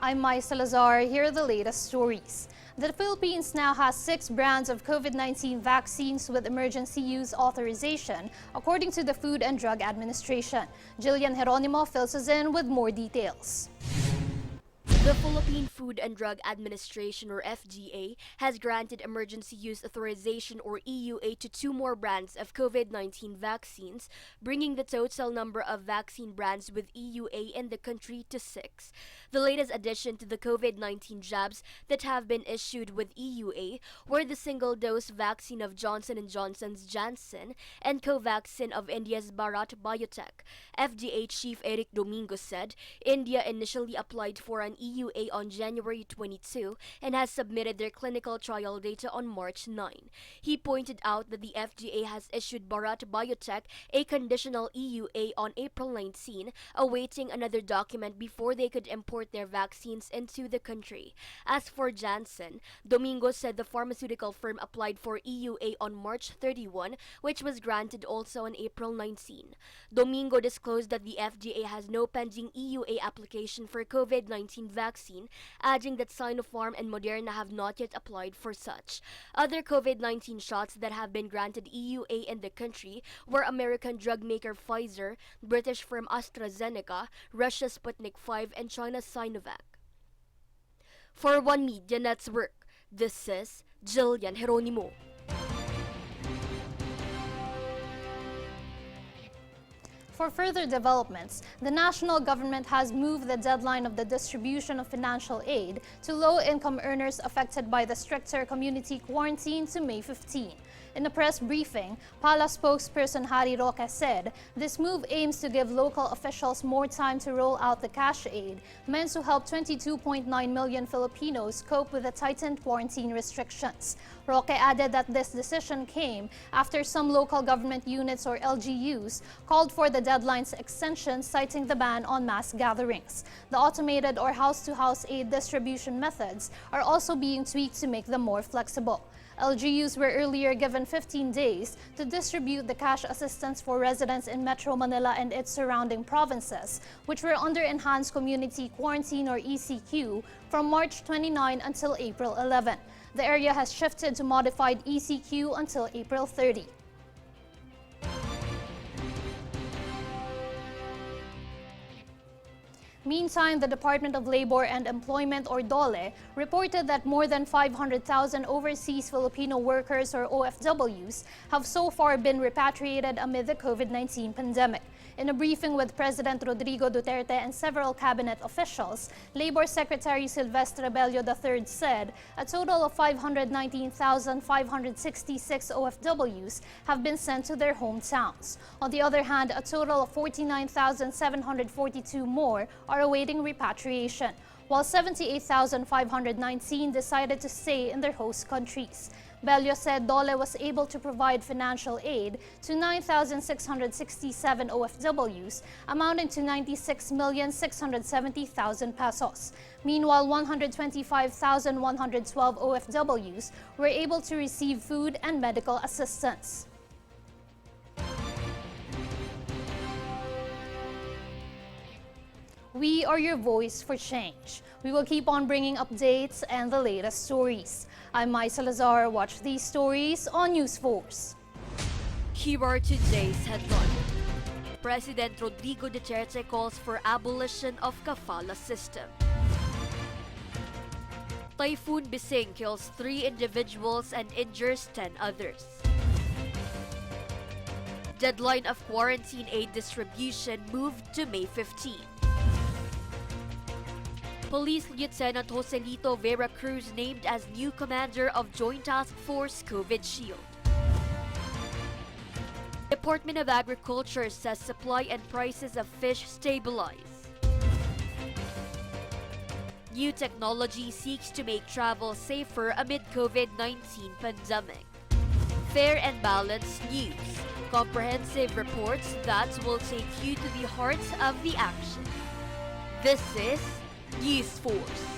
I'm Mai Salazar. Here are the latest stories. The Philippines now has 6 brands of COVID-19 vaccines with emergency use authorization, according to the Food and Drug Administration. GERONIMO fills us in with more details. The Philippine Food and Drug Administration, or FDA, has granted emergency use authorization, or EUA, to 2 more brands of COVID-19 vaccines, bringing the total number of vaccine brands with EUA in the country to 6. The latest addition to the COVID-19 jabs that have been issued with EUA were the single-dose vaccine of Johnson & Johnson's Janssen and Covaxin of India's Bharat Biotech. FDA Chief Eric Domingo said India initially applied for an EUA on January 22 and has submitted their clinical trial data on March 9. He pointed out that the FDA has issued Bharat Biotech a conditional EUA on April 19, awaiting another document before they could import their vaccines into the country. As for Janssen, Domingo said the pharmaceutical firm applied for EUA on March 31, which was granted also on April 19. Domingo disclosed that the FDA has no pending EUA application for COVID-19 vaccine, adding that Sinopharm and Moderna have not yet applied for such. Other COVID-19 shots that have been granted EUA in the country were American drug maker Pfizer, British firm AstraZeneca, Russia's Sputnik V, and China's Sinovac. For One Media Network, this is GILLIAN Geronimo. For further developments, the national government has moved the deadline of the distribution of financial aid to low-income earners affected by the stricter community quarantine to May 15. In a press briefing, PALA spokesperson Harry Roque said this move aims to give local officials more time to roll out the cash aid meant to help 22.9 million Filipinos cope with the tightened quarantine restrictions. Roque added that this decision came after some local government units, or LGUs, called for the deadline's extension, citing the ban on mass gatherings. The automated or house-to-house aid distribution methods are also being tweaked to make them more flexible. LGUs were earlier given 15 days to distribute the cash assistance for residents in Metro Manila and its surrounding provinces, which were under enhanced community quarantine, or ECQ, from March 29 until April 11. The area has shifted to modified ECQ until April 30. Meantime, the Department of Labor and Employment, or DOLE, reported that more than 500,000 overseas Filipino workers, or OFWs, have so far been repatriated amid the COVID-19 pandemic. In a briefing with President Rodrigo Duterte and several cabinet officials, Labor Secretary Silvestre Rebello III said a total of 519,566 OFWs have been sent to their hometowns. On the other hand, a total of 49,742 more are awaiting repatriation, while 78,519 decided to stay in their host countries. Bello said DOLE was able to provide financial aid to 9,667 OFWs, amounting to 96,670,000 pesos. Meanwhile, 125,112 OFWs were able to receive food and medical assistance. We are your voice for change. We will keep on bringing updates and the latest stories. I'm Mai Salazar. Watch these stories on News Force. Here are today's headlines. President Rodrigo Duterte calls for abolition of KAFALA system. Typhoon Bising kills 3 individuals and injures 10 others. Deadline of quarantine aid distribution moved to May 15. Police Lieutenant Joselito Vera Cruz named as new commander of Joint Task Force COVID Shield. Department of Agriculture says supply and prices of fish stabilize. New technology seeks to make travel safer amid COVID-19 pandemic. Fair and balanced news. Comprehensive reports that will take you to the heart of the action. This is News Force.